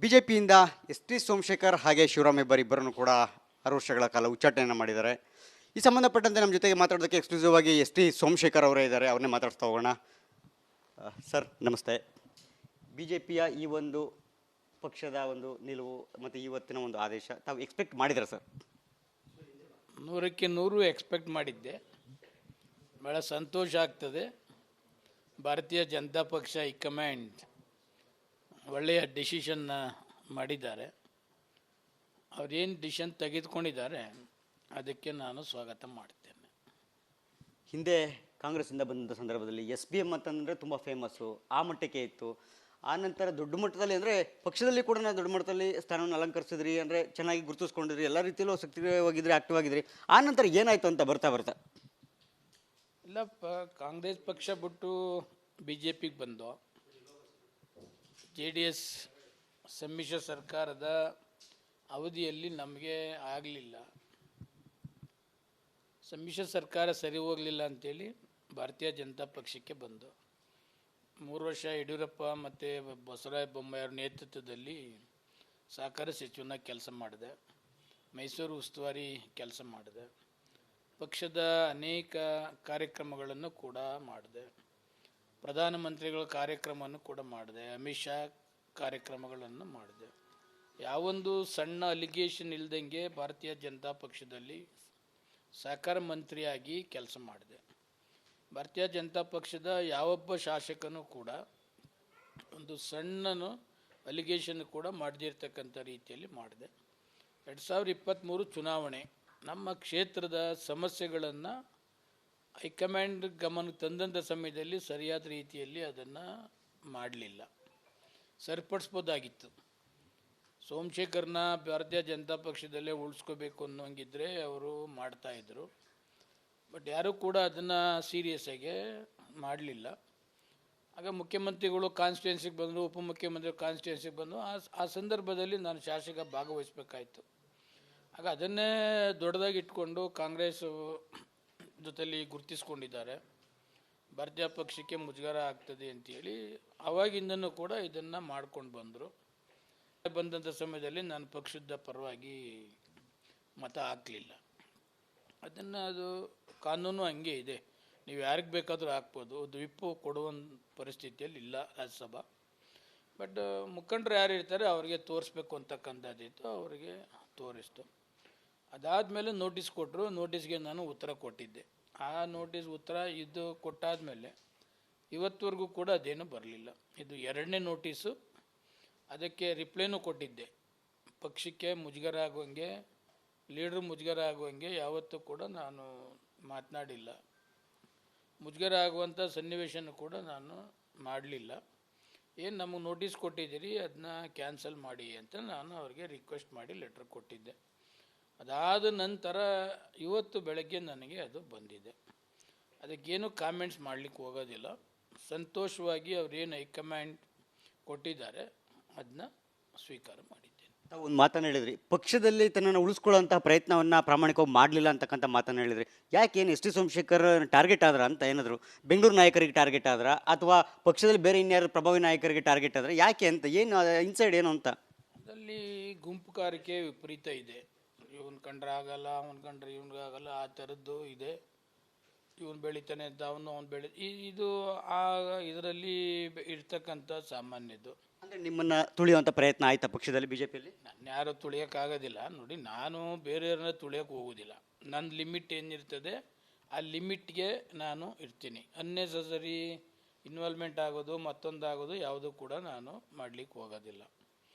ಬಿಜೆಪಿಯಿಂದ S T Somashekar ಹಾಗೆ ಶಿವರಾಮ್ ಹೆಬ್ಬಾರ್ ಇಬ್ಬರನ್ನು ಕೂಡ 6 ವರ್ಷಗಳ ಕಾಲ ಉಚ್ಚಾಟನೆಯನ್ನು ಮಾಡಿದ್ದಾರೆ. ಈ ಸಂಬಂಧಪಟ್ಟಂತೆ ನಮ್ಮ ಜೊತೆಗೆ ಮಾತಾಡೋದಕ್ಕೆ ಎಕ್ಸ್ಕ್ಲೂಸಿವ್ ಆಗಿ ಎಸ್ ಟಿ ಸೋಮಶೇಖರ್ ಅವರೇ ಇದ್ದಾರೆ. ಅವ್ರನ್ನೇ ಮಾತಾಡ್ತಾ ಹೋಗೋಣ. ಸರ್ ನಮಸ್ತೆ. ಬಿಜೆಪಿಯ ಈ ಒಂದು ಪಕ್ಷದ ಒಂದು ನಿಲುವು ಮತ್ತು ಇವತ್ತಿನ ಒಂದು ಆದೇಶ ತಾವು ಎಕ್ಸ್ಪೆಕ್ಟ್ ಮಾಡಿದ್ದೀರಾ ಸರ್? 100ಕ್ಕೆ 100 ಎಕ್ಸ್ಪೆಕ್ಟ್ ಮಾಡಿದ್ದೆ. ಭಾಳ ಸಂತೋಷ ಆಗ್ತದೆ. ಭಾರತೀಯ ಜನತಾ ಪಕ್ಷ ಹೈಕಮಾಂಡ್ ಒಳ್ಳೆಯ ಡಿಸಿಷನ್ನ ಮಾಡಿದ್ದಾರೆ. ಅವರೇನು ಡಿಸಿಷನ್ ತೆಗೆದುಕೊಂಡಿದ್ದಾರೆ ಅದಕ್ಕೆ ನಾನು ಸ್ವಾಗತ ಮಾಡ್ತೇನೆ. ಹಿಂದೆ ಕಾಂಗ್ರೆಸ್ಸಿಂದ ಬಂದ ಸಂದರ್ಭದಲ್ಲಿ SPM ಅಂತಂದರೆ ತುಂಬ ಫೇಮಸ್ಸು, ಆ ಮಟ್ಟಕ್ಕೆ ಇತ್ತು. ಆ ನಂತರ ದೊಡ್ಡ ಮಟ್ಟದಲ್ಲಿ ಅಂದರೆ ಪಕ್ಷದಲ್ಲಿ ಕೂಡ ನಾವು ದೊಡ್ಡ ಮಟ್ಟದಲ್ಲಿ ಸ್ಥಾನವನ್ನು ಅಲಂಕರಿಸಿದ್ರಿ, ಅಂದರೆ ಚೆನ್ನಾಗಿ ಗುರುತಿಸ್ಕೊಂಡಿದ್ರಿ, ಎಲ್ಲ ರೀತಿಯಲ್ಲೂ ಸಕ್ರಿಯವಾಗಿದ್ರಿ, ಆಕ್ಟಿವ್ ಆಗಿದ್ರಿ. ಆ ನಂತರ ಏನಾಯಿತು ಅಂತ ಬರ್ತಾ ಇಲ್ಲಪ್ಪ, ಕಾಂಗ್ರೆಸ್ ಪಕ್ಷ ಬಿಟ್ಟು BJPಗೆ ಬಂದು JDS ಸಮ್ಮಿಶ್ರ ಸರ್ಕಾರದ ಅವಧಿಯಲ್ಲಿ ನಮಗೆ ಆಗಲಿಲ್ಲ. ಸಮ್ಮಿಶ್ರ ಸರ್ಕಾರ ಸರಿ ಹೋಗಲಿಲ್ಲ ಅಂಥೇಳಿ ಭಾರತೀಯ ಜನತಾ ಪಕ್ಷಕ್ಕೆ ಬಂದು 3 ವರ್ಷ ಯಡಿಯೂರಪ್ಪ ಮತ್ತು ಬಸವರಾಜ ಬೊಮ್ಮಾಯಿಯವ್ರ ನೇತೃತ್ವದಲ್ಲಿ ಸಹಕಾರ ಸಚಿವನಾಗಿ ಕೆಲಸ ಮಾಡಿದೆ. ಮೈಸೂರು ಉಸ್ತುವಾರಿ ಕೆಲಸ ಮಾಡಿದೆ. ಪಕ್ಷದ ಅನೇಕ ಕಾರ್ಯಕ್ರಮಗಳನ್ನು ಕೂಡ ಮಾಡಿದೆ. ಪ್ರಧಾನಮಂತ್ರಿಗಳ ಕಾರ್ಯಕ್ರಮವನ್ನು ಕೂಡ ಮಾಡಿದೆ. ಅಮಿತ್ ಶಾ ಕಾರ್ಯಕ್ರಮಗಳನ್ನು ಮಾಡಿದೆ. ಯಾವೊಂದು ಸಣ್ಣ ಅಲಿಗೇಷನ್ ಇಲ್ದಂಗೆ ಭಾರತೀಯ ಜನತಾ ಪಕ್ಷದಲ್ಲಿ ಸಹಕಾರ ಮಂತ್ರಿಯಾಗಿ ಕೆಲಸ ಮಾಡಿದೆ. ಭಾರತೀಯ ಜನತಾ ಪಕ್ಷದ ಯಾವೊಬ್ಬ ಶಾಸಕನೂ ಕೂಡ ಒಂದು ಸಣ್ಣನು ಅಲಿಗೇಷನ್ ಕೂಡ ಮಾಡದಿರ್ತಕ್ಕಂಥ ರೀತಿಯಲ್ಲಿ ಮಾಡಿದೆ. 2023 ಚುನಾವಣೆ ನಮ್ಮ ಕ್ಷೇತ್ರದ ಸಮಸ್ಯೆಗಳನ್ನು ಹೈಕಮಾಂಡ್ ಗಮನಕ್ಕೆ ತಂದಂಥ ಸಮಯದಲ್ಲಿ ಸರಿಯಾದ ರೀತಿಯಲ್ಲಿ ಅದನ್ನು ಮಾಡಲಿಲ್ಲ. ಸರಿಪಡಿಸ್ಬೋದಾಗಿತ್ತು. ಸೋಮಶೇಖರ್ನ ಭಾರತೀಯ ಜನತಾ ಪಕ್ಷದಲ್ಲೇ ಉಳಿಸ್ಕೋಬೇಕು ಅನ್ನೋಂಗಿದ್ರೆ ಅವರು ಮಾಡ್ತಾಯಿದ್ರು. ಬಟ್ ಯಾರೂ ಕೂಡ ಅದನ್ನು ಸೀರಿಯಸ್ಸಾಗಿ ಮಾಡಲಿಲ್ಲ. ಆಗ ಮುಖ್ಯಮಂತ್ರಿಗಳು ಕಾನ್ಸ್ಟಿಟ್ಯೂನ್ಸಿಗೆ ಬಂದರು, ಉಪಮುಖ್ಯಮಂತ್ರಿ ಕಾನ್ಸ್ಟಿಟ್ಯೂನ್ಸಿಗೆ ಬಂದರು. ಆ ಸಂದರ್ಭದಲ್ಲಿ ನಾನು ಶಾಸಕ ಭಾಗವಹಿಸಬೇಕಾಯಿತು. ಆಗ ಅದನ್ನೇ ದೊಡ್ಡದಾಗಿ ಇಟ್ಕೊಂಡು ಕಾಂಗ್ರೆಸ್ ಜೊತೆಲಿ ಗುರುತಿಸ್ಕೊಂಡಿದ್ದಾರೆ. ಭಾರತೀಯ ಪಕ್ಷಕ್ಕೆ ಮುಜುಗರ ಆಗ್ತದೆ ಅಂಥೇಳಿ ಆವಾಗಿಂದನೂ ಕೂಡ ಇದನ್ನು ಮಾಡ್ಕೊಂಡು ಬಂದರು. ಬಂದಂಥ ಸಮಯದಲ್ಲಿ ನಾನು ಪಕ್ಷದ ಪರವಾಗಿ ಮತ ಹಾಕಲಿಲ್ಲ. ಅದು ಕಾನೂನು ಹಂಗೆ ಇದೆ, ನೀವು ಯಾರಿಗೆ ಬೇಕಾದರೂ ಹಾಕ್ಬೋದು. ವಿಪ್ಪು ಕೊಡುವ ಪರಿಸ್ಥಿತಿಯಲ್ಲಿ ಇಲ್ಲ ರಾಜ್ಯಸಭಾ. ಬಟ್ ಮುಖಂಡರು ಯಾರು ಇರ್ತಾರೆ ಅವರಿಗೆ ತೋರಿಸ್ಬೇಕು ಅಂತಕ್ಕಂಥದ್ದಿತ್ತು, ಅವರಿಗೆ ತೋರಿಸ್ತು. ಅದಾದಮೇಲೆ ನೋಟಿಸ್ ಕೊಟ್ಟರು. ನೋಟಿಸ್ಗೆ ನಾನು ಉತ್ತರ ಕೊಟ್ಟಿದ್ದೆ. ಆ ಉತ್ತರ ಇದು ಕೊಟ್ಟಾದಮೇಲೆ ಇವತ್ತವರೆಗೂ ಕೂಡ ಅದೇನು ಬರಲಿಲ್ಲ. ಇದು 2ನೇ ನೋಟಿಸು. ಅದಕ್ಕೆ ರಿಪ್ಲೈನೂ ಕೊಟ್ಟಿದ್ದೆ. ಪಕ್ಷಕ್ಕೆ ಮುಜುಗರ ಆಗುವಂಗೆ, ಲೀಡ್ರ್ ಮುಜುಗರ ಆಗುವಂಗೆ ಯಾವತ್ತೂ ಕೂಡ ನಾನು ಮಾತನಾಡಿಲ್ಲ. ಮುಜುಗರ ಆಗುವಂಥ ಸನ್ನಿವೇಶನೂ ಕೂಡ ನಾನು ಮಾಡಲಿಲ್ಲ. ಏನು ನಮಗೆ ನೋಟಿಸ್ ಕೊಟ್ಟಿದ್ದೀರಿ ಅದನ್ನ ಕ್ಯಾನ್ಸಲ್ ಮಾಡಿ ಅಂತ ನಾನು ಅವ್ರಿಗೆ ರಿಕ್ವೆಸ್ಟ್ ಮಾಡಿ ಲೆಟ್ರ್ ಕೊಟ್ಟಿದ್ದೆ. ಅದಾದ ನಂತರ ಇವತ್ತು ಬೆಳಗ್ಗೆ ನನಗೆ ಅದು ಬಂದಿದೆ. ಅದಕ್ಕೇನು ಕಾಮೆಂಟ್ಸ್ ಮಾಡಲಿಕ್ಕೆ ಹೋಗೋದಿಲ್ಲ. ಸಂತೋಷವಾಗಿ ಅವರೇನು ಹೈಕಮಾಂಡ್ ಕೊಟ್ಟಿದ್ದಾರೆ ಅದನ್ನ ಸ್ವೀಕಾರ ಮಾಡಿದ್ದೇನೆ. ತಾವು ಒಂದು ಮಾತನ್ನು ಹೇಳಿದ್ರಿ, ಪಕ್ಷದಲ್ಲಿ ತನ್ನನ್ನು ಉಳಿಸ್ಕೊಳ್ಳೋಂಥ ಪ್ರಯತ್ನವನ್ನು ಪ್ರಾಮಾಣಿಕವಾಗಿ ಮಾಡಲಿಲ್ಲ ಅಂತಕ್ಕಂಥ ಮಾತನ್ನು ಹೇಳಿದ್ರಿ. ಯಾಕೇನು ಎಸ್ ಟಿ ಸೋಮಶೇಖರ್ ಟಾರ್ಗೆಟ್ ಆದ್ರ ಅಂತ ಏನಾದರೂ ಬೆಂಗಳೂರು ನಾಯಕರಿಗೆ ಟಾರ್ಗೆಟ್ ಆದ್ರ ಅಥವಾ ಪಕ್ಷದಲ್ಲಿ ಬೇರೆ ಇನ್ಯಾರು ಪ್ರಭಾವಿ ನಾಯಕರಿಗೆ ಟಾರ್ಗೆಟ್ ಆದ್ರೆ ಯಾಕೆ ಅಂತ, ಏನು ಇನ್ಸೈಡ್ ಏನು ಅಂತ? ಅದರಲ್ಲಿ ಗುಂಪುಗಾರಿಕೆ ವಿಪರೀತ ಇದೆ. ಇವನು ಕಂಡ್ರೆ ಆಗಲ್ಲ, ಅವನು ಕಂಡ್ರೆ ಇವನಿಗಾಗಲ್ಲ, ಆ ಥರದ್ದು ಇದೆ. ಇವನು ಬೆಳಿತಾನೆ ಅಂತ ಅವನು ಇದು ಆ ಇದರಲ್ಲಿ ಇರ್ತಕ್ಕಂಥ ಸಾಮಾನ್ಯದ್ದು. ಅಂದರೆ ನಿಮ್ಮನ್ನು ತುಳಿಯುವಂಥ ಪ್ರಯತ್ನ ಆಯ್ತಾ ಪಕ್ಷದಲ್ಲಿ, ಬಿಜೆಪಿಯಲ್ಲಿ? ನಾನು ಯಾರು ತುಳಿಯೋಕ್ಕಾಗೋದಿಲ್ಲ. ನೋಡಿ, ನಾನು ಬೇರೆಯವ್ರನ್ನ ತುಳಿಯೋಕೆ ಹೋಗೋದಿಲ್ಲ. ನನ್ನ ಲಿಮಿಟ್ ಏನಿರ್ತದೆ ಆ ಲಿಮಿಟ್ಗೆ ನಾನು ಇರ್ತೀನಿ. ಅನ್ನೆಸಸರಿ ಇನ್ವಾಲ್ವ್ಮೆಂಟ್ ಆಗೋದು ಮತ್ತೊಂದಾಗೋದು ಯಾವುದೂ ಕೂಡ ನಾನು ಮಾಡಲಿಕ್ಕೆ ಹೋಗೋದಿಲ್ಲ.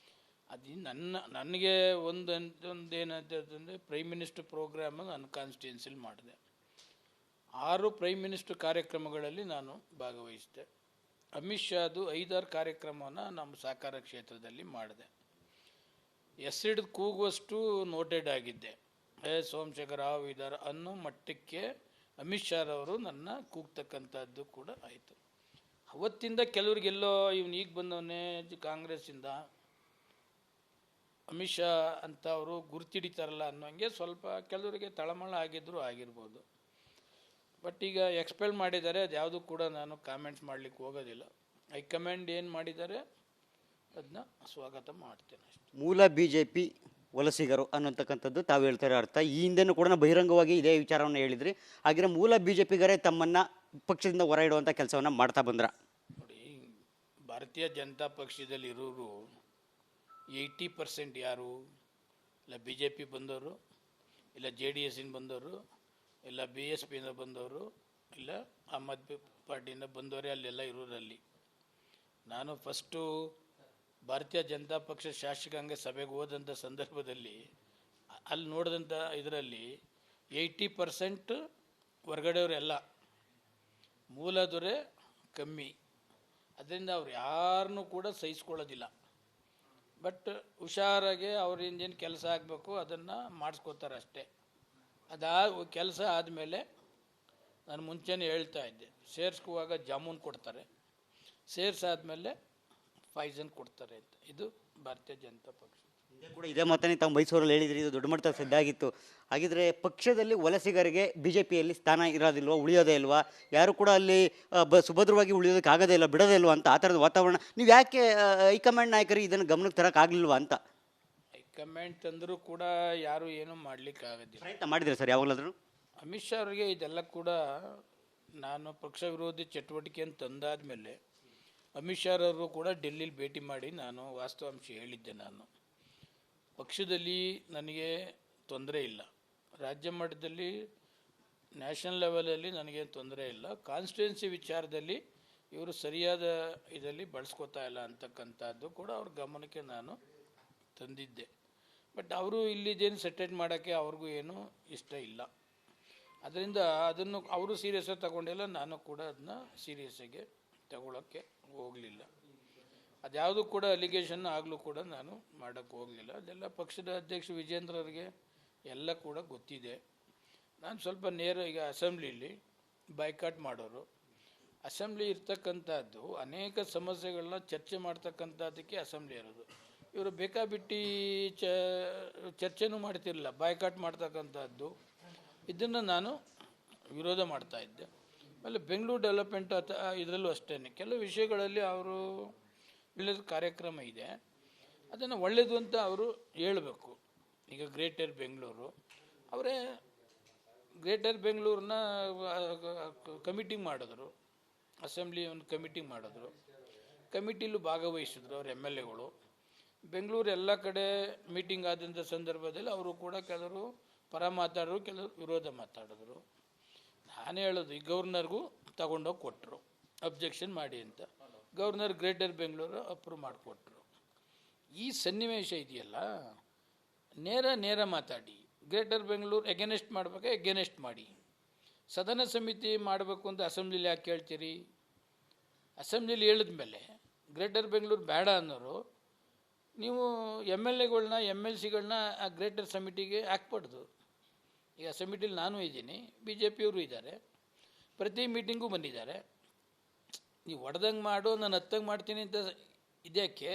ಅದು ನನಗೆ ಒಂದೇನಂತಂದರೆ ಪ್ರೈಮ್ ಮಿನಿಸ್ಟರ್ ಪ್ರೋಗ್ರಾಮ್ ನನ್ನ ಕಾನ್ಸ್ಟಿಟ್ಯೂನ್ಸಿಲಿ ಮಾಡಿದೆ. 6 ಪ್ರೈಮ್ ಮಿನಿಸ್ಟರ್ ಕಾರ್ಯಕ್ರಮಗಳಲ್ಲಿ ನಾನು ಭಾಗವಹಿಸಿದೆ. ಅಮಿತ್ ಶಾದು 5-6 ಕಾರ್ಯಕ್ರಮವನ್ನು ನಮ್ಮ ಸಹಕಾರ ಕ್ಷೇತ್ರದಲ್ಲಿ ಮಾಡಿದೆ. ಹೆಸರಿಡಿದು ಕೂಗುವಷ್ಟು ನೋಟೆಡ್ ಆಗಿದ್ದೆ. ಸೋಮಶೇಖರ್ ರಾವ್ ಇದ್ದಾರೆ ಅನ್ನೋ ಮಟ್ಟಕ್ಕೆ ಅಮಿತ್ ಶಾರವರು ನನ್ನ ಕೂಗ್ತಕ್ಕಂಥದ್ದು ಕೂಡ ಆಯಿತು. ಅವತ್ತಿಂದ ಕೆಲವ್ರಿಗೆಲ್ಲೋ ಇವನು ಈಗ ಬಂದವನೇ ಕಾಂಗ್ರೆಸ್ಸಿಂದ ಅಮಿತ್ ಶಾ ಅಂತ ಅವರು ಗುರುತಿಡಿತಾರಲ್ಲ ಅನ್ನೋಂಗೆ ಸ್ವಲ್ಪ ಕೆಲವರಿಗೆ ತಳಮಳ ಆಗಿರ್ಬೋದು. ಬಟ್ ಈಗ ಎಕ್ಸ್ಪೆಲ್ ಮಾಡಿದ್ದಾರೆ, ಅದು ಯಾವುದೂ ಕೂಡ ನಾನು ಕಾಮೆಂಟ್ಸ್ ಮಾಡಲಿಕ್ಕೆ ಹೋಗೋದಿಲ್ಲ. ಹೈಕಮಾಂಡ್ ಏನು ಮಾಡಿದ್ದಾರೆ ಅದನ್ನ ಸ್ವಾಗತ ಮಾಡ್ತೇನೆ ಅಷ್ಟೇ. ಮೂಲ BJP ವಲಸಿಗರು ಅನ್ನೋತಕ್ಕಂಥದ್ದು ತಾವು ಹೇಳ್ತಾರೆ ಅರ್ಥ. ಈ ಹಿಂದೆನೂ ಕೂಡ ಬಹಿರಂಗವಾಗಿ ಇದೇ ವಿಚಾರವನ್ನು ಹೇಳಿದ್ರಿ. ಹಾಗಿದ್ರೆ ಮೂಲ BJPಗರೇ ತಮ್ಮನ್ನು ಪಕ್ಷದಿಂದ ಹೊರ ಇಡುವಂಥ ಕೆಲಸವನ್ನು ಮಾಡ್ತಾ ಬಂದ್ರ? ನೋಡಿ, ಭಾರತೀಯ ಜನತಾ ಪಕ್ಷದಲ್ಲಿ ಇರೋರು 80% ಯಾರು ಇಲ್ಲ BJP ಬಂದವರು, ಇಲ್ಲ JDS ಇಂದ ಬಂದವರು, ಇಲ್ಲ BSP ಇಂದ ಬಂದವರು, ಇಲ್ಲ ಆಮ್ ಆದ್ಮಿ ಪಾರ್ಟಿಯಿಂದ ಬಂದವರೇ ಅಲ್ಲೆಲ್ಲ ಇರೋರಲ್ಲಿ. ನಾನು ಫಸ್ಟು ಭಾರತೀಯ ಜನತಾ ಪಕ್ಷ ಶಾಸಕಾಂಗ ಸಭೆಗೆ ಹೋದಂಥ ಸಂದರ್ಭದಲ್ಲಿ ಅಲ್ಲಿ ನೋಡಿದಂಥ ಇದರಲ್ಲಿ 80% ಹೊರಗಡೆಯವರೆಲ್ಲ, ಮೂಲದವರೇ ಕಮ್ಮಿ. ಅದರಿಂದ ಅವ್ರು ಯಾರನ್ನೂ ಕೂಡ ಸಹಿಸ್ಕೊಳ್ಳೋದಿಲ್ಲ. ಬಟ್ ಹುಷಾರಾಗಿ ಅವ್ರಿಂದ ಏನು ಕೆಲಸ ಆಗಬೇಕು ಅದನ್ನು ಮಾಡಿಸ್ಕೋತಾರೆ ಅಷ್ಟೇ. ಕೆಲಸ ಆದಮೇಲೆ ನಾನು ಮುಂಚೆನೇ ಹೇಳ್ತಾ ಇದ್ದೆ, ಸೇರಿಸ್ಕೋವಾಗ ಜಾಮೂನ್ ಕೊಡ್ತಾರೆ, ಸೇರಿಸಾದ್ಮೇಲೆ ಪಾಯ್ಸನ್ ಕೊಡ್ತಾರೆ ಅಂತ. ಇದು ಭಾರತೀಯ ಜನತಾ ಪಕ್ಷ ಕೂಡ ಇದೇ ಮಾತನ್ನೇ ತಾವು ಮೈಸೂರಲ್ಲಿ ಹೇಳಿದ್ರಿ, ಇದು ದೊಡ್ಡ ಮಟ್ಟದ ಸಿದ್ಧಾಗಿತ್ತು. ಹಾಗಿದ್ರೆ ಪಕ್ಷದಲ್ಲಿ ವಲಸಿಗರಿಗೆ BJPಯಲ್ಲಿ ಸ್ಥಾನ ಇರೋದಿಲ್ವಾ, ಉಳಿಯೋದೇ ಇಲ್ವಾ? ಯಾರು ಕೂಡ ಅಲ್ಲಿ ಸುಭದ್ರವಾಗಿ ಉಳಿಯೋದಕ್ಕೆ ಆಗೋದೇ ಇಲ್ಲ, ಬಿಡೋದೇ ಇಲ್ವಾ ಅಂತ ಆ ಥರದ ವಾತಾವರಣ ನೀವು ಯಾಕೆ ಹೈಕಮಾಂಡ್ ನಾಯಕರು ಇದನ್ನು ಗಮನಕ್ಕೆ ತರೋಕ್ಕಾಗಲಿಲ್ವಾ ಅಂತ? ಹೈಕಮಾಂಡ್ ತಂದರೂ ಕೂಡ ಯಾರು ಏನೂ ಮಾಡಲಿಕ್ಕೆ ಆಗೋದಿಲ್ಲ. ಪ್ರಯತ್ನ ಮಾಡಿದ್ರೆ ಸರ್ ಯಾವಾಗಲಾದ್ರೂ? ಅಮಿತ್ ಶಾ ಅವರಿಗೆ ಇದೆಲ್ಲ ಕೂಡ ನಾನು ಪಕ್ಷ ವಿರೋಧಿ ಚಟುವಟಿಕೆಯನ್ನು ತಂದಾದಮೇಲೆ ಅಮಿತ್ ಶಾ ಅವರು ಕೂಡ ಡೆಲ್ಲಿಲಿ ಭೇಟಿ ಮಾಡಿ ನಾನು ವಾಸ್ತವಾಂಶ ಹೇಳಿದ್ದೆ. ನಾನು ಪಕ್ಷದಲ್ಲಿ ನನಗೆ ತೊಂದರೆ ಇಲ್ಲ, ರಾಜ್ಯ ಮಟ್ಟದಲ್ಲಿ ನ್ಯಾಷನಲ್ ಲೆವೆಲಲ್ಲಿ ನನಗೇನು ತೊಂದರೆ ಇಲ್ಲ, ಕಾನ್ಸ್ಟಿಟ್ಯೂನ್ಸಿ ವಿಚಾರದಲ್ಲಿ ಇವರು ಸರಿಯಾದ ಇದರಲ್ಲಿ ಬಳಸ್ಕೋತಾ ಇಲ್ಲ ಅಂತಕ್ಕಂಥದ್ದು ಕೂಡ ಅವ್ರ ಗಮನಕ್ಕೆ ನಾನು ತಂದಿದ್ದೆ. ಬಟ್ ಅವರು ಇಲ್ಲಿದ್ದೇನು ಸೆಟೇಟ್ ಮಾಡೋಕ್ಕೆ ಅವ್ರಿಗೂ ಏನೂ ಇಷ್ಟ ಇಲ್ಲ. ಅದರಿಂದ ಅದನ್ನು ಅವರು ಸೀರಿಯಸ್ಸಾಗಿ ತಗೊಂಡಿಲ್ಲ, ನಾನು ಕೂಡ ಅದನ್ನ ಸೀರಿಯಸ್ಸಾಗಿ ತಗೊಳ್ಳೋಕ್ಕೆ ಹೋಗಲಿಲ್ಲ. ಅದ್ಯಾವುದು ಕೂಡ ಅಲಿಗೇಷನ್ ಆಗಲೂ ಕೂಡ ನಾನು ಮಾಡೋಕ್ಕೆ ಹೋಗಲಿಲ್ಲ. ಅದೆಲ್ಲ ಪಕ್ಷದ ಅಧ್ಯಕ್ಷ ವಿಜೇಂದ್ರ ಅವರಿಗೆ ಎಲ್ಲ ಕೂಡ ಗೊತ್ತಿದೆ. ನಾನು ಸ್ವಲ್ಪ ನೇರ ಈಗ ಅಸೆಂಬ್ಲಿಲಿ ಬೈಕಾಟ್ ಮಾಡೋರು, ಅಸೆಂಬ್ಲಿ ಇರ್ತಕ್ಕಂಥದ್ದು ಅನೇಕ ಸಮಸ್ಯೆಗಳನ್ನ ಚರ್ಚೆ ಮಾಡ್ತಕ್ಕಂಥದ್ದಕ್ಕೆ ಅಸೆಂಬ್ಲಿ ಇರೋದು. ಇವರು ಬೇಕಾಬಿಟ್ಟು ಚರ್ಚೆನೂ ಮಾಡ್ತಿರಲಿಲ್ಲ, ಬಾಯ್ಕಾಟ್ ಮಾಡ್ತಕ್ಕಂಥದ್ದು. ಇದನ್ನು ನಾನು ವಿರೋಧ ಮಾಡ್ತಾಯಿದ್ದೆ. ಆಮೇಲೆ ಬೆಂಗಳೂರು ಡೆವಲಪ್ಮೆಂಟ್ ಇದರಲ್ಲೂ ಅಷ್ಟೇ ಕೆಲವು ವಿಷಯಗಳಲ್ಲಿ ಅವರು ಒಳ್ಳೆಯದು ಕಾರ್ಯಕ್ರಮ ಇದೆ, ಅದನ್ನು ಒಳ್ಳೆಯದು ಅಂತ ಅವರು ಹೇಳಬೇಕು. ಈಗ ಗ್ರೇಟರ್ ಬೆಂಗಳೂರು ಅವರೇ ಗ್ರೇಟರ್ ಬೆಂಗಳೂರನ್ನ ಕಮಿಟಿಂಗ್ ಮಾಡಿದ್ರು, ಅಸೆಂಬ್ಲಿ ಒಂದು ಕಮಿಟಿಂಗ್ ಮಾಡಿದ್ರು, ಕಮಿಟಿಲೂ ಭಾಗವಹಿಸಿದ್ರು ಅವ್ರ MLAಗಳು. ಬೆಂಗಳೂರು ಎಲ್ಲ ಕಡೆ ಮೀಟಿಂಗ್ ಆದಂಥ ಸಂದರ್ಭದಲ್ಲಿ ಅವರು ಕೂಡ ಕೆಲವರು ಪರ ಮಾತಾಡಿದ್ರು, ಕೆಲವರು ವಿರೋಧ ಮಾತಾಡಿದ್ರು. ನಾನು ಹೇಳೋದು, ಈ ಗವರ್ನರ್ಗೂ ತಗೊಂಡೋಗಿ ಕೊಟ್ಟರು ಅಬ್ಜೆಕ್ಷನ್ ಮಾಡಿ ಅಂತ. ಗವರ್ನರ್ ಗ್ರೇಟರ್ ಬೆಂಗಳೂರು ಅಪ್ರೂವ್ ಮಾಡಿಕೊಟ್ರು. ಈ ಸನ್ನಿವೇಶ ಇದೆಯಲ್ಲ, ನೇರ ಮಾತಾಡಿ, ಗ್ರೇಟರ್ ಬೆಂಗಳೂರು ಎಗೇನೆಸ್ಟ್ ಮಾಡಬೇಕಾ ಎಗೇನೆಸ್ಟ್ ಮಾಡಿ. ಸದನ ಸಮಿತಿ ಮಾಡಬೇಕು ಅಂತ ಅಸೆಂಬ್ಲಿಲಿ ಯಾಕೆ ಕೇಳ್ತೀರಿ? ಅಸೆಂಬ್ಲಿಲಿ ಹೇಳಿದ್ಮೇಲೆ ಗ್ರೇಟರ್ ಬೆಂಗಳೂರು ಬೇಡ ಅನ್ನೋರು ನೀವು MLAಗಳನ್ನ MLCಗಳನ್ನ ಆ ಗ್ರೇಟರ್ ಸಮಿಟಿಗೆ ಹಾಕ್ಬಾರ್ದು. ಈಗ ಸಮಿಟಿಲಿ ನಾನು ಇದ್ದೀನಿ, BJPಯವರು ಇದ್ದಾರೆ, ಪ್ರತಿ ಮೀಟಿಂಗೂ ಬಂದಿದ್ದಾರೆ. ನೀವು ಹೊಡೆದಂಗೆ ಮಾಡು, ನಾನು ಹತ್ತಂಗೆ ಮಾಡ್ತೀನಿ ಅಂತ ಇದಕ್ಕೆ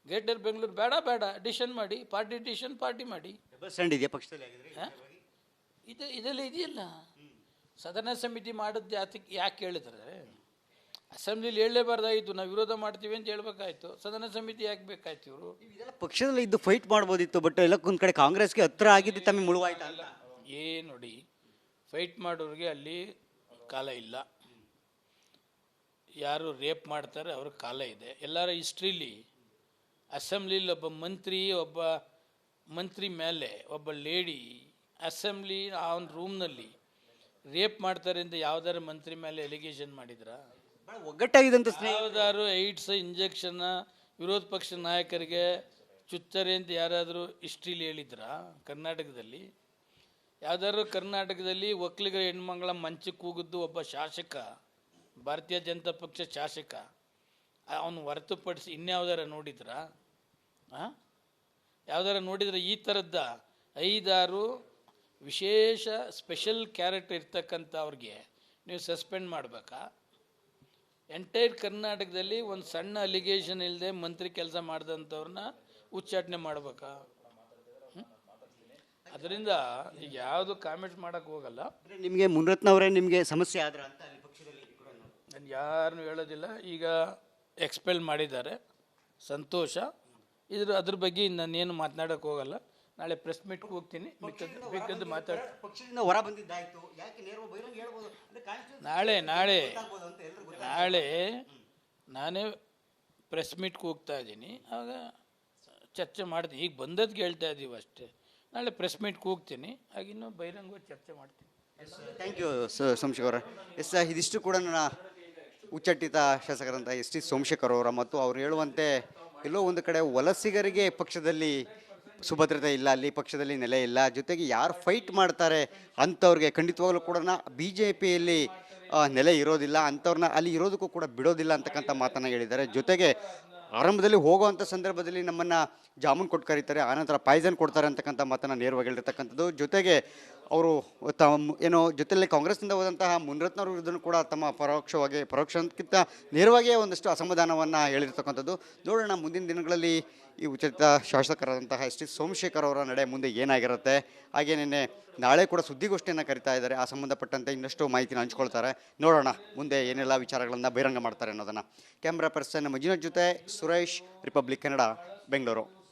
ಗ್ರೇಟರ್ ಬೆಂಗಳೂರು ಬೇಡ ಡಿಸಿಷನ್ ಮಾಡಿ, ಪಾರ್ಟಿ ಮಾಡಿ. ಇದೆಲ್ಲ ಇದೆಯಲ್ಲ, ಸದನ ಸಮಿತಿ ಮಾಡಿದ್ದು ಯಾಕೆ ಹೇಳಿದ್ರೆ ಅಸೆಂಬ್ಲಿಲಿ ಹೇಳಲೇಬಾರ್ದಾಯಿತು, ನಾವು ವಿರೋಧ ಮಾಡ್ತೀವಿ ಅಂತ ಹೇಳ್ಬೇಕಾಯ್ತು. ಸದನ ಸಮಿತಿ ಯಾಕೆ ಬೇಕಾಯ್ತು? ಇವರು ಪಕ್ಷದಲ್ಲಿ ಇದ್ದು ಫೈಟ್ ಮಾಡ್ಬೋದಿತ್ತು, ಬಟ್ ಎಲ್ಲಕ್ಕೊಂದು ಕಡೆ ಕಾಂಗ್ರೆಸ್ಗೆ ಹತ್ರ ಆಗಿದ್ದು ತಮಗೆ ಮುಳುವಾಯ್ತು ಅಲ್ಲ. ನೋಡಿ, ಫೈಟ್ ಮಾಡೋರಿಗೆ ಅಲ್ಲಿ ಕಾಲ ಇಲ್ಲ, ಯಾರು ರೇಪ್ ಮಾಡ್ತಾರೆ ಅವ್ರ ಕಾಲ ಇದೆ. ಎಲ್ಲರ ಹಿಸ್ಟ್ರಿಲಿ ಅಸೆಂಬ್ಲಿಲಿ ಒಬ್ಬ ಮಂತ್ರಿ ಮೇಲೆ ಒಬ್ಬ ಲೇಡಿ ಅಸೆಂಬ್ಲಿ ಅವನ ರೂಮ್ನಲ್ಲಿ ರೇಪ್ ಮಾಡ್ತಾರೆ ಅಂತ ಯಾವ್ದಾರ ಮಂತ್ರಿ ಮೇಲೆ ಎಲಿಗೇಷನ್ ಮಾಡಿದ್ರ? ಒಗ್ಗಟ್ಟಾಗಿದ್ದಂತ ಯಾವ್ದಾದ್ರು ಏಡ್ಸ್ ಇಂಜೆಕ್ಷನ್ ವಿರೋಧ ಪಕ್ಷ ನಾಯಕರಿಗೆ ಚುಚ್ಚರೆ ಅಂತ ಯಾರಾದರೂ ಹಿಸ್ಟ್ರಿಲಿ ಹೇಳಿದ್ರ? ಕರ್ನಾಟಕದಲ್ಲಿ ಯಾವ್ದಾದ್ರು ಕರ್ನಾಟಕದಲ್ಲಿ ಒಕ್ಕಲಿಗರ ಹೆಣ್ಮಗಳ ಮಂಚಕ್ಕೆ ಹೋಗಿದ್ದು ಒಬ್ಬ ಶಾಸಕ, ಭಾರತೀಯ ಜನತಾ ಪಕ್ಷ ಶಾಸಕ, ಅವನು ಹೊರತುಪಡಿಸಿ ಇನ್ಯಾವ್ದಾರ ನೋಡಿದ್ರ? ಯಾವ್ದಾರ ನೋಡಿದ್ರೆ ಈ ಥರದ 5-6 ವಿಶೇಷ ಸ್ಪೆಷಲ್ ಕ್ಯಾರೆಕ್ಟರ್ ಇರ್ತಕ್ಕಂಥವ್ರಿಗೆ ನೀವು ಸಸ್ಪೆಂಡ್ ಮಾಡಬೇಕಾ? ಎಂಟೈರ್ ಕರ್ನಾಟಕದಲ್ಲಿ ಒಂದು ಸಣ್ಣ ಅಲಿಗೇಷನ್ ಇಲ್ಲದೆ ಮಂತ್ರಿ ಕೆಲಸ ಮಾಡಿದಂಥವ್ರನ್ನ ಉಚ್ಚಾಟನೆ ಮಾಡಬೇಕಾ? ಅದರಿಂದ ಈಗ ಯಾವುದು ಕಾಮೆಂಟ್ ಮಾಡೋಕ್ಕೆ ಹೋಗಲ್ಲ. ನಿಮಗೆ ಮುನಿರತ್ನ ಅವರೇ ನಿಮಗೆ ಸಮಸ್ಯೆ ಆದ್ರೆ ಅಂತ ನಾನು ಯಾರನ್ನೂ ಹೇಳೋದಿಲ್ಲ. ಈಗ ಎಕ್ಸ್ಪೆಲ್ ಮಾಡಿದ್ದಾರೆ, ಸಂತೋಷ. ಅದ್ರ ಬಗ್ಗೆ ನಾನೇನು ಮಾತನಾಡೋಕ್ಕೆ ಹೋಗಲ್ಲ. ನಾಳೆ ಪ್ರೆಸ್ ಮೀಟ್ಗೆ ಹೋಗ್ತೀನಿ, ಬೇಕಾದ ಮಾತಾಡ. ಪಕ್ಷದಿಂದ ಹೊರ ಬಂದಿದ್ದಾಯ್ತು, ಯಾಕೆ ನೇರ ಬಹಿರಂಗ ಹೇಳ್ಬೋದು ಅಂದ್ರೆ ಕಾನ್ಸ್ಟಿಟ್ಯೂಷನ್ ನಾಳೆ ನಾನೇ ಪ್ರೆಸ್ ಮೀಟ್ಗೆ ಹೋಗ್ತಾ ಇದ್ದೀನಿ, ಆಗ ಚರ್ಚೆ ಮಾಡ್ತೀನಿ. ಈಗ ಬಂದದ್ದು ಹೇಳ್ತಾ ಇದ್ದೀವಿ ಅಷ್ಟೇ. ನಾಳೆ ಪ್ರೆಸ್ ಮೀಟ್ಗೆ ಹೋಗ್ತೀನಿ, ಆಗಿನ್ನೂ ಬಹಿರಂಗವಾಗಿ ಚರ್ಚೆ ಮಾಡ್ತೀನಿ. ಥ್ಯಾಂಕ್ ಯು ಸೋಮಶೇಖರ್ ಅವರೇ. ಎಸ್, ಇದಿಷ್ಟು ಕೂಡ ನನ್ನ ಉಚ್ಚಟ್ಟಿತ ಶಾಸಕರಂತ ಎಸ್ ಟಿ ಸೋಮಶೇಖರ್ ಅವರ ಮತ್ತು ಅವ್ರು ಹೇಳುವಂತೆ ಎಲ್ಲೋ ಒಂದು ಕಡೆ ವಲಸಿಗರಿಗೆ ಪಕ್ಷದಲ್ಲಿ ಸುಭದ್ರತೆ ಇಲ್ಲ, ಅಲ್ಲಿ ಪಕ್ಷದಲ್ಲಿ ನೆಲೆ ಇಲ್ಲ, ಜೊತೆಗೆ ಯಾರು ಫೈಟ್ ಮಾಡ್ತಾರೆ ಅಂಥವ್ರಿಗೆ ಖಂಡಿತವಾಗ್ಲೂ ಕೂಡ ಬಿ ಜೆ ಪಿಯಲ್ಲಿ ನೆಲೆ ಇರೋದಿಲ್ಲ, ಅಂಥವ್ರನ್ನ ಅಲ್ಲಿ ಇರೋದಕ್ಕೂ ಕೂಡ ಬಿಡೋದಿಲ್ಲ ಅಂತಕ್ಕಂಥ ಮಾತನ್ನು ಹೇಳಿದ್ದಾರೆ. ಜೊತೆಗೆ ಆರಂಭದಲ್ಲಿ ಹೋಗುವಂಥ ಸಂದರ್ಭದಲ್ಲಿ ನಮ್ಮನ್ನು ಜಾಮೂನ್ ಕೊಟ್ಟು ಕರೀತಾರೆ, ಆನಂತರ ಪಾಯ್ಸನ್ ಕೊಡ್ತಾರೆ ಅಂತಕ್ಕಂಥ ಮಾತನ್ನು ನೇರವಾಗಿ ಹೇಳಿರ್ತಕ್ಕಂಥದ್ದು. ಜೊತೆಗೆ ಅವರು ಏನೋ ಜೊತೆಯಲ್ಲಿ ಕಾಂಗ್ರೆಸ್ನಿಂದ ಹೋದಂತಹ ಮುನಿರತ್ನವ್ರ ವಿರುದ್ಧನೂ ಕೂಡ ತಮ್ಮ ಪರೋಕ್ಷಕ್ಕಿಂತ ನೇರವಾಗಿಯೇ ಒಂದಷ್ಟು ಅಸಮಾಧಾನವನ್ನು ಹೇಳಿರ್ತಕ್ಕಂಥದ್ದು. ನೋಡೋಣ ಮುಂದಿನ ದಿನಗಳಲ್ಲಿ ಈ ಉಚಿತ ಶಾಸಕರಾದಂತಹ ಎಸ್ ಟಿ ಸೋಮಶೇಖರ್ ಅವರ ನಡೆ ಮುಂದೆ ಏನಾಗಿರುತ್ತೆ. ಹಾಗೇನೇ ನಾಳೆ ಕೂಡ ಸುದ್ದಿಗೋಷ್ಠಿಯನ್ನು ಕರಿತಾ ಇದ್ದಾರೆ, ಆ ಸಂಬಂಧಪಟ್ಟಂತೆ ಇನ್ನಷ್ಟು ಮಾಹಿತಿನ ಹಂಚ್ಕೊಳ್ತಾರೆ. ನೋಡೋಣ ಮುಂದೆ ಏನೆಲ್ಲ ವಿಚಾರಗಳನ್ನು ಬಹಿರಂಗ ಮಾಡ್ತಾರೆ ಅನ್ನೋದನ್ನು. ಕ್ಯಾಮ್ರಾ ಪರ್ಸನ್ ಮಂಜುನಾಥ್ ಜೊತೆ ಸುರೇಶ್, ರಿಪಬ್ಲಿಕ್ ಕನ್ನಡ, ಬೆಂಗಳೂರು.